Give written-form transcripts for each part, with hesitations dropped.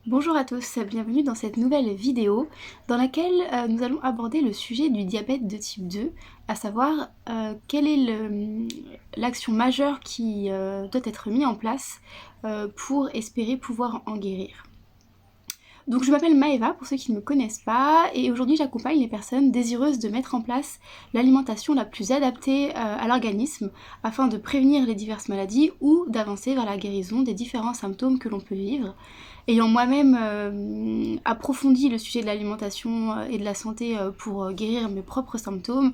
Bonjour à tous, bienvenue dans cette nouvelle vidéo dans laquelle nous allons aborder le sujet du diabète de type 2, à savoir quelle est l'action majeure qui doit être mise en place pour espérer pouvoir en guérir. Donc je m'appelle Maëva pour ceux qui ne me connaissent pas et aujourd'hui j'accompagne les personnes désireuses de mettre en place l'alimentation la plus adaptée à l'organisme afin de prévenir les diverses maladies ou d'avancer vers la guérison des différents symptômes que l'on peut vivre. Ayant moi-même approfondi le sujet de l'alimentation et de la santé pour guérir mes propres symptômes,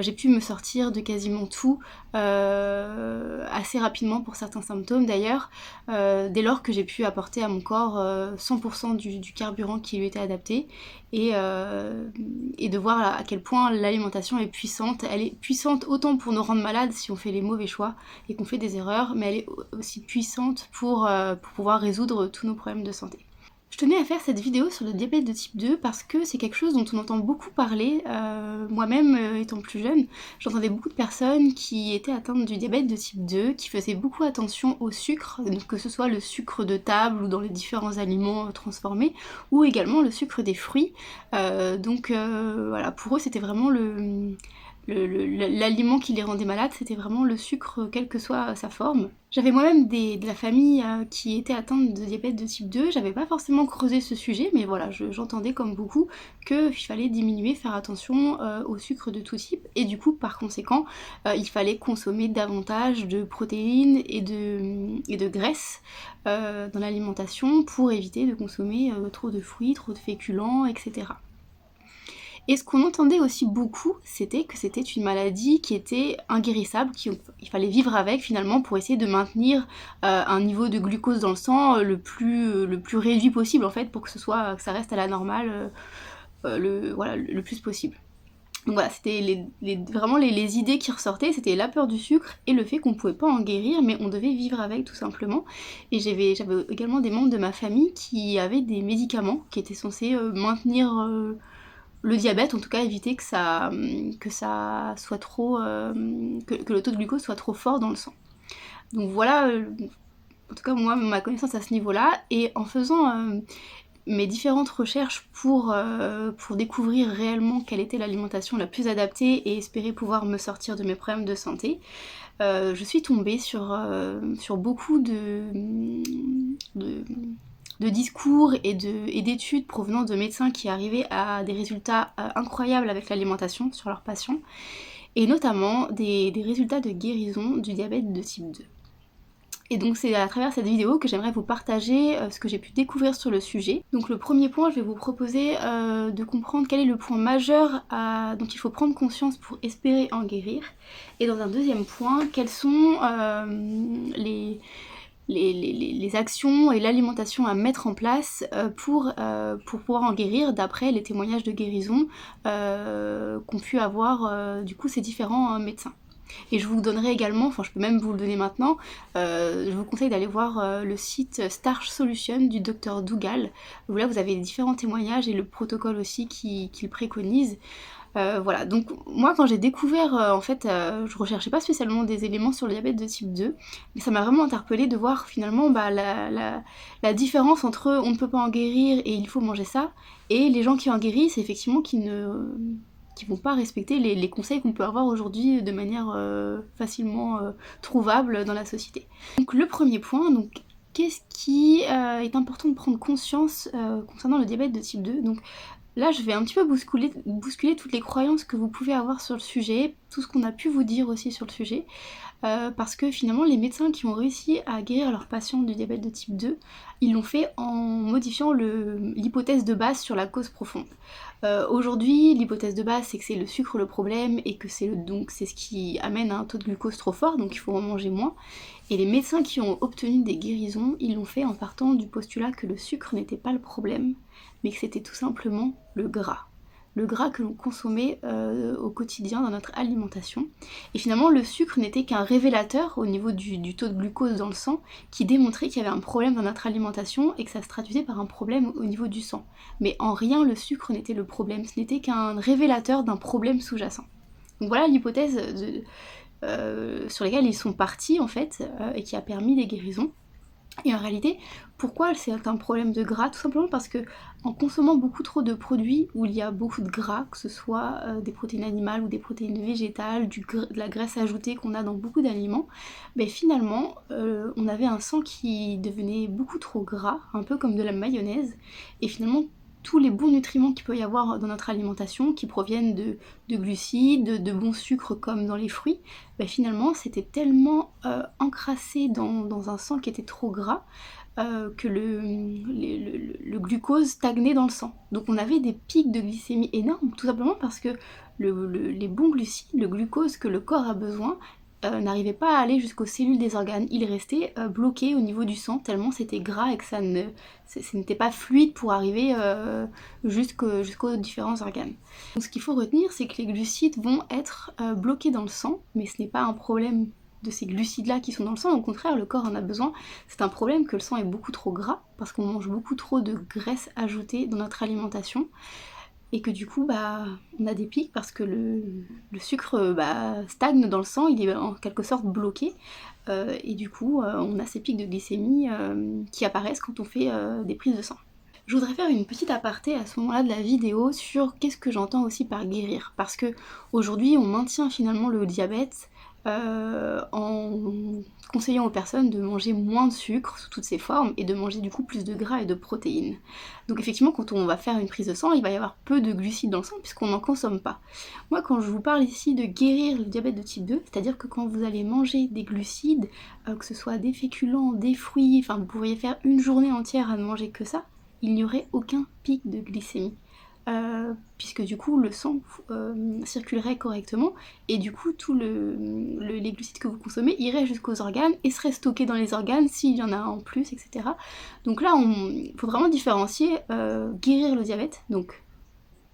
j'ai pu me sortir de quasiment tout assez rapidement pour certains symptômes d'ailleurs, dès lors que j'ai pu apporter à mon corps 100% du carburant qui lui était adapté et de voir à quel point l'alimentation est puissante. Elle est puissante autant pour nous rendre malades si on fait les mauvais choix et qu'on fait des erreurs, mais elle est aussi puissante pour pouvoir résoudre tous nos problèmes de santé. Je tenais à faire cette vidéo sur le diabète de type 2 parce que c'est quelque chose dont on entend beaucoup parler. Moi-même, étant plus jeune, j'entendais beaucoup de personnes qui étaient atteintes du diabète de type 2, qui faisaient beaucoup attention au sucre, donc que ce soit le sucre de table ou dans les différents aliments transformés, ou également le sucre des fruits. Voilà, pour eux c'était vraiment l'aliment qui les rendait malades, c'était vraiment le sucre, quelle que soit sa forme. J'avais moi-même de la famille qui était atteinte de diabète de type 2, j'avais pas forcément creusé ce sujet, mais voilà, j'entendais comme beaucoup qu'il fallait diminuer, faire attention au sucre de tout type, et du coup, par conséquent, il fallait consommer davantage de protéines et de graisses dans l'alimentation pour éviter de consommer trop de fruits, trop de féculents, etc. Et ce qu'on entendait aussi beaucoup, c'était que c'était une maladie qui était inguérissable, qu'il fallait vivre avec finalement pour essayer de maintenir un niveau de glucose dans le sang le plus réduit possible en fait, pour que ça reste à la normale le plus possible. Donc voilà, c'était vraiment les idées qui ressortaient, c'était la peur du sucre et le fait qu'on pouvait pas en guérir, mais on devait vivre avec tout simplement. Et j'avais également des membres de ma famille qui avaient des médicaments qui étaient censés maintenir le diabète, en tout cas éviter que ça soit trop, que le taux de glucose soit trop fort dans le sang. Donc voilà, en tout cas moi, ma connaissance à ce niveau-là, et en faisant mes différentes recherches pour découvrir réellement quelle était l'alimentation la plus adaptée et espérer pouvoir me sortir de mes problèmes de santé, je suis tombée sur beaucoup de discours et d'études provenant de médecins qui arrivaient à des résultats incroyables avec l'alimentation sur leurs patients, et notamment des résultats de guérison du diabète de type 2. Et donc c'est à travers cette vidéo que j'aimerais vous partager ce que j'ai pu découvrir sur le sujet. Donc le premier point, je vais vous proposer de comprendre quel est le point majeur dont il faut prendre conscience pour espérer en guérir. Et dans un deuxième point, quels sont les actions et l'alimentation à mettre en place pour pouvoir en guérir d'après les témoignages de guérison qu'ont pu avoir du coup ces différents médecins. Et je vous donnerai également, enfin je peux même vous le donner maintenant, je vous conseille d'aller voir le site Starch Solution du docteur Dougal, où là vous avez les différents témoignages et le protocole aussi qu'il préconise. Voilà, donc moi quand j'ai découvert, en fait, je recherchais pas spécialement des éléments sur le diabète de type 2, mais ça m'a vraiment interpellée de voir finalement la différence entre on ne peut pas en guérir et il faut manger ça, et les gens qui en guérissent, effectivement, qui vont pas respecter les conseils qu'on peut avoir aujourd'hui de manière facilement trouvable dans la société. Donc le premier point, donc qu'est-ce qui est important de prendre conscience concernant le diabète de type 2. Donc là, je vais un petit peu bousculer toutes les croyances que vous pouvez avoir sur le sujet, tout ce qu'on a pu vous dire aussi sur le sujet, parce que finalement, les médecins qui ont réussi à guérir leurs patients du diabète de type 2, ils l'ont fait en modifiant l'hypothèse de base sur la cause profonde. Aujourd'hui, l'hypothèse de base, c'est que c'est le sucre le problème et que c'est ce qui amène à un taux de glucose trop fort, donc il faut en manger moins. Et les médecins qui ont obtenu des guérisons, ils l'ont fait en partant du postulat que le sucre n'était pas le problème, mais que c'était tout simplement le gras. Le gras que l'on consommait au quotidien dans notre alimentation. Et finalement, le sucre n'était qu'un révélateur au niveau du taux de glucose dans le sang qui démontrait qu'il y avait un problème dans notre alimentation et que ça se traduisait par un problème au niveau du sang. Mais en rien, le sucre n'était le problème, ce n'était qu'un révélateur d'un problème sous-jacent. Donc voilà l'hypothèse sur laquelle ils sont partis en fait et qui a permis des guérisons. Et en réalité, pourquoi c'est un problème de gras? Tout simplement parce que en consommant beaucoup trop de produits où il y a beaucoup de gras, que ce soit des protéines animales ou des protéines végétales, de la graisse ajoutée qu'on a dans beaucoup d'aliments, ben finalement on avait un sang qui devenait beaucoup trop gras, un peu comme de la mayonnaise, et finalement tous les bons nutriments qu'il peut y avoir dans notre alimentation, qui proviennent de glucides, de bons sucres comme dans les fruits, ben finalement c'était tellement encrassé dans un sang qui était trop gras que le glucose stagnait dans le sang. Donc on avait des pics de glycémie énormes, tout simplement parce que les bons glucides, le glucose que le corps a besoin, n'arrivait pas à aller jusqu'aux cellules des organes. Il restait bloqué au niveau du sang, tellement c'était gras et que ça n'était pas fluide pour arriver jusqu'aux différents organes. Donc ce qu'il faut retenir, c'est que les glucides vont être bloqués dans le sang, mais ce n'est pas un problème de ces glucides-là qui sont dans le sang, au contraire, le corps en a besoin. C'est un problème que le sang est beaucoup trop gras, parce qu'on mange beaucoup trop de graisse ajoutée dans notre alimentation, et que du coup, on a des pics parce que le sucre stagne dans le sang, il est en quelque sorte bloqué, et du coup, on a ces pics de glycémie qui apparaissent quand on fait des prises de sang. Je voudrais faire une petite aparté à ce moment-là de la vidéo sur qu'est-ce que j'entends aussi par guérir, parce que aujourd'hui on maintient finalement le diabète en conseillant aux personnes de manger moins de sucre sous toutes ses formes et de manger du coup plus de gras et de protéines. Donc effectivement quand on va faire une prise de sang, il va y avoir peu de glucides dans le sang puisqu'on n'en consomme pas. Moi quand je vous parle ici de guérir le diabète de type 2, c'est-à-dire que quand vous allez manger des glucides, que ce soit des féculents, des fruits, enfin vous pourriez faire une journée entière à ne manger que ça, il n'y aurait aucun pic de glycémie. Puisque du coup le sang circulerait correctement et du coup tous les glucides que vous consommez iraient jusqu'aux organes et seraient stockés dans les organes s'il y en a en plus, etc. Donc là il faut vraiment différencier guérir le diabète, donc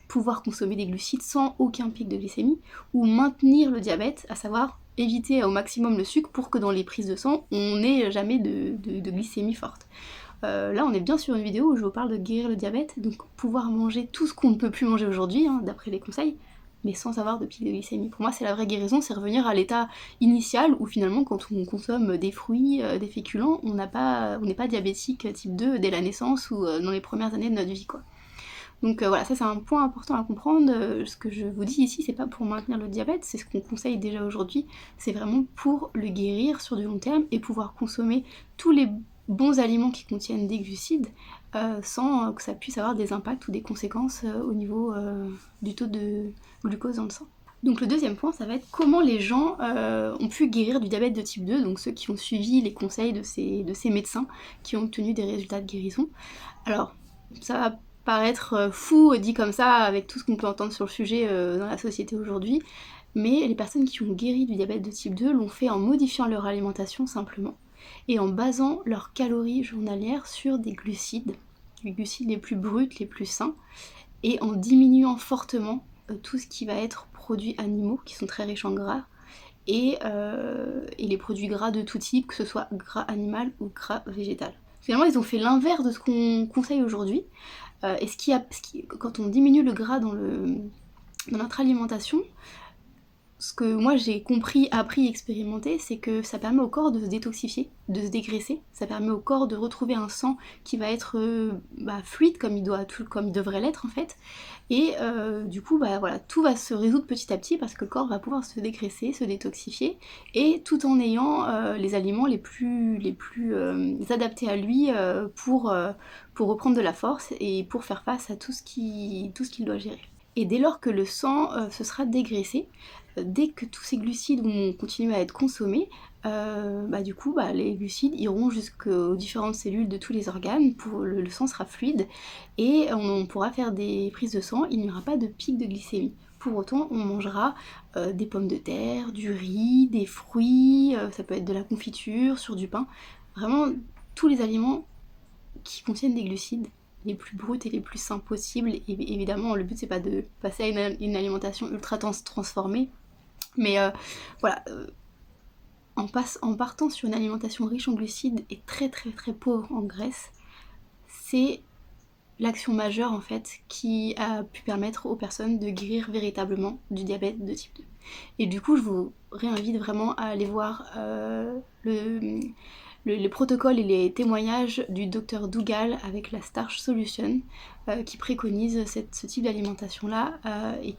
pouvoir consommer des glucides sans aucun pic de glycémie, ou maintenir le diabète, à savoir éviter au maximum le sucre pour que dans les prises de sang on n'ait jamais de glycémie forte. Là on est bien sur une vidéo où je vous parle de guérir le diabète, donc pouvoir manger tout ce qu'on ne peut plus manger aujourd'hui, d'après les conseils, mais sans avoir de pic de glycémie. Pour moi c'est la vraie guérison, c'est revenir à l'état initial où finalement quand on consomme des fruits, des féculents, on n'est pas diabétique type 2 dès la naissance ou dans les premières années de notre vie quoi. Donc voilà, ça c'est un point important à comprendre. Ce que je vous dis ici, c'est pas pour maintenir le diabète, c'est ce qu'on conseille déjà aujourd'hui, c'est vraiment pour le guérir sur du long terme et pouvoir consommer tous les bons aliments qui contiennent des glucides sans que ça puisse avoir des impacts ou des conséquences au niveau du taux de glucose dans le sang. Donc le deuxième point, ça va être comment les gens ont pu guérir du diabète de type 2, donc ceux qui ont suivi les conseils de ces médecins qui ont obtenu des résultats de guérison. Alors, ça va paraître fou dit comme ça avec tout ce qu'on peut entendre sur le sujet dans la société aujourd'hui, mais les personnes qui ont guéri du diabète de type 2 l'ont fait en modifiant leur alimentation simplement et en basant leurs calories journalières sur des glucides, les glucides les plus bruts, les plus sains, et en diminuant fortement tout ce qui va être produits animaux qui sont très riches en gras et les produits gras de tout type, que ce soit gras animal ou gras végétal. Finalement ils ont fait l'inverse de ce qu'on conseille aujourd'hui. Et quand on diminue le gras dans notre alimentation, ce que moi j'ai compris, appris, expérimenté, c'est que ça permet au corps de se détoxifier, de se dégraisser, ça permet au corps de retrouver un sang qui va être fluide comme il devrait l'être en fait, et du coup voilà, tout va se résoudre petit à petit parce que le corps va pouvoir se dégraisser, se détoxifier, et tout en ayant les aliments les plus adaptés à lui pour reprendre de la force et pour faire face à tout ce qu'il doit gérer. Et dès lors que le sang se sera dégraissé, dès que tous ces glucides vont continuer à être consommés, du coup les glucides iront jusqu'aux différentes cellules de tous les organes, le sang sera fluide et on pourra faire des prises de sang, il n'y aura pas de pic de glycémie. Pour autant, on mangera des pommes de terre, du riz, des fruits, ça peut être de la confiture, sur du pain, vraiment tous les aliments qui contiennent des glucides les plus bruts et les plus sains possibles. Et évidemment le but c'est pas de passer à une alimentation ultra transformée, mais en partant sur une alimentation riche en glucides et très très très pauvre en graisse, c'est l'action majeure en fait qui a pu permettre aux personnes de guérir véritablement du diabète de type 2. Et du coup je vous réinvite vraiment à aller voir les protocoles et les témoignages du docteur Dougal avec la Starch Solution qui préconise ce type d'alimentation là et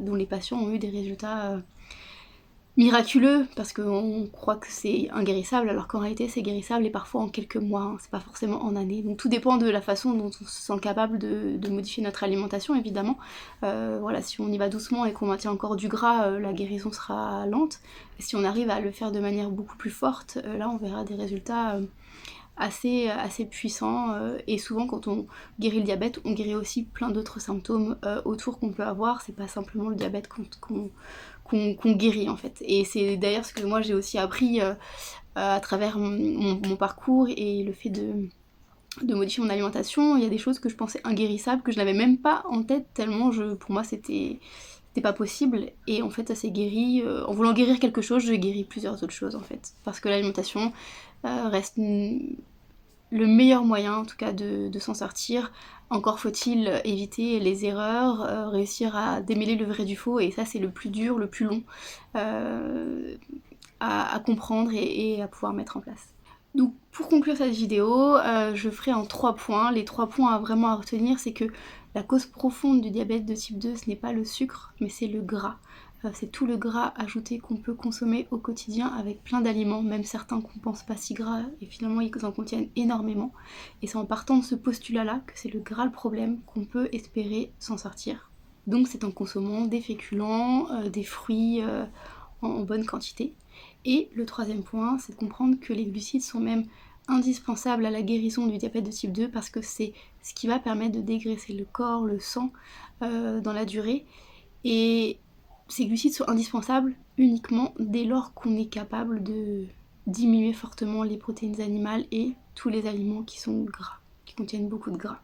dont les patients ont eu des résultats miraculeux parce qu'on croit que c'est inguérissable alors qu'en réalité c'est guérissable et parfois en quelques mois, hein, c'est pas forcément en années. Donc tout dépend de la façon dont on se sent capable de modifier notre alimentation évidemment. Voilà, si on y va doucement et qu'on maintient encore du gras, la guérison sera lente. Et si on arrive à le faire de manière beaucoup plus forte, là on verra des résultats assez puissants et souvent quand on guérit le diabète, on guérit aussi plein d'autres symptômes autour qu'on peut avoir, c'est pas simplement le diabète qu'on guérit en fait. Et c'est d'ailleurs ce que moi j'ai aussi appris à travers mon parcours et le fait de modifier mon alimentation. Il y a des choses que je pensais inguérissables, que je n'avais même pas en tête tellement pour moi c'était pas possible, et en fait ça s'est guéri. En voulant guérir quelque chose, j'ai guéri plusieurs autres choses en fait, parce que l'alimentation reste le meilleur moyen en tout cas de s'en sortir. Encore faut-il éviter les erreurs, réussir à démêler le vrai du faux, et ça c'est le plus dur, le plus long à comprendre et à pouvoir mettre en place. Donc pour conclure cette vidéo, je ferai en 3 points. Les 3 points vraiment à retenir, c'est que la cause profonde du diabète de type 2, ce n'est pas le sucre, mais c'est le gras. C'est tout le gras ajouté qu'on peut consommer au quotidien avec plein d'aliments, même certains qu'on pense pas si gras, et finalement ils en contiennent énormément. Et c'est en partant de ce postulat-là que c'est le gras le problème qu'on peut espérer s'en sortir. Donc c'est en consommant des féculents, des fruits en bonne quantité. Et le 3e point, c'est de comprendre que les glucides sont même indispensables à la guérison du diabète de type 2 parce que c'est ce qui va permettre de dégraisser le corps, le sang dans la durée. Et ces glucides sont indispensables uniquement dès lors qu'on est capable de diminuer fortement les protéines animales et tous les aliments qui sont gras, qui contiennent beaucoup de gras.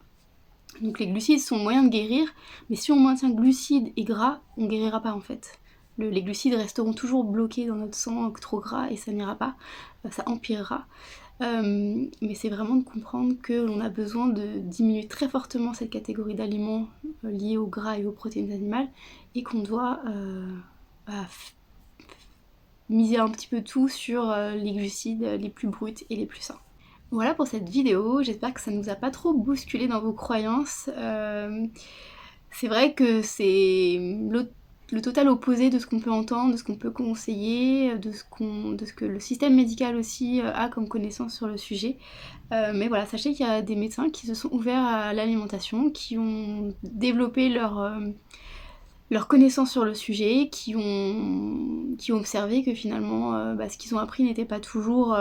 Donc les glucides sont moyen de guérir, mais si on maintient glucides et gras, on guérira pas en fait. Les glucides resteront toujours bloqués dans notre sang trop gras et ça n'ira pas, ça empirera. Mais c'est vraiment de comprendre que l'on a besoin de diminuer très fortement cette catégorie d'aliments liés au gras et aux protéines animales et qu'on doit miser un petit peu tout sur les glucides les plus bruts et les plus sains. Voilà pour cette vidéo, j'espère que ça ne vous a pas trop bousculé dans vos croyances. C'est vrai que c'est le total opposé de ce qu'on peut entendre, de ce qu'on peut conseiller, de ce que le système médical aussi a comme connaissance sur le sujet. Mais voilà, sachez qu'il y a des médecins qui se sont ouverts à l'alimentation, qui ont développé leur connaissance sur le sujet, qui ont observé que finalement ce qu'ils ont appris n'était pas toujours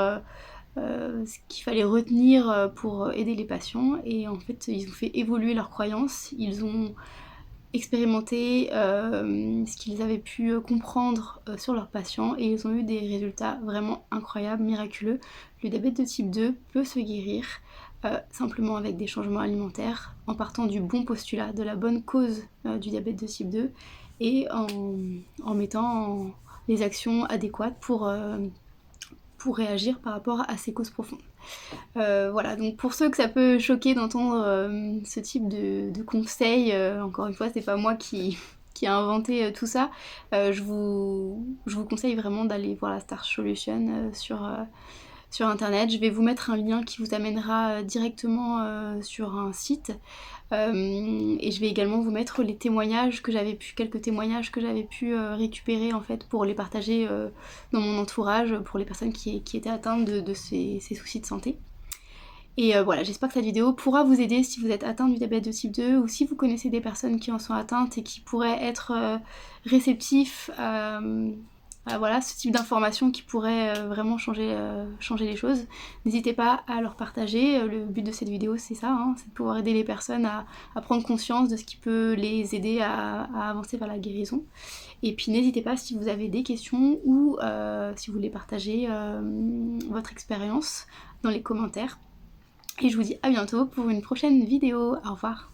ce qu'il fallait retenir pour aider les patients, et en fait ils ont fait évoluer leurs croyances, ils ont expérimenter ce qu'ils avaient pu comprendre sur leurs patients et ils ont eu des résultats vraiment incroyables, miraculeux. Le diabète de type 2 peut se guérir simplement avec des changements alimentaires, en partant du bon postulat, de la bonne cause du diabète de type 2 et en mettant les actions adéquates pour réagir par rapport à ces causes profondes. Voilà, donc pour ceux que ça peut choquer d'entendre ce type de conseils, encore une fois c'est pas moi qui a inventé tout ça, je vous conseille vraiment d'aller voir la Starch Solution sur internet. Je vais vous mettre un lien qui vous amènera directement sur un site et je vais également vous mettre les témoignages quelques témoignages que j'avais pu récupérer en fait pour les partager dans mon entourage pour les personnes qui étaient atteintes de ces soucis de santé. Et voilà, j'espère que cette vidéo pourra vous aider si vous êtes atteint du diabète de type 2 ou si vous connaissez des personnes qui en sont atteintes et qui pourraient être réceptifs à voilà, ce type d'informations qui pourrait vraiment changer les choses. N'hésitez pas à leur partager, le but de cette vidéo c'est ça, hein, c'est de pouvoir aider les personnes à prendre conscience de ce qui peut les aider à avancer vers la guérison. Et puis n'hésitez pas si vous avez des questions ou si vous voulez partager votre expérience dans les commentaires. Et je vous dis à bientôt pour une prochaine vidéo. Au revoir.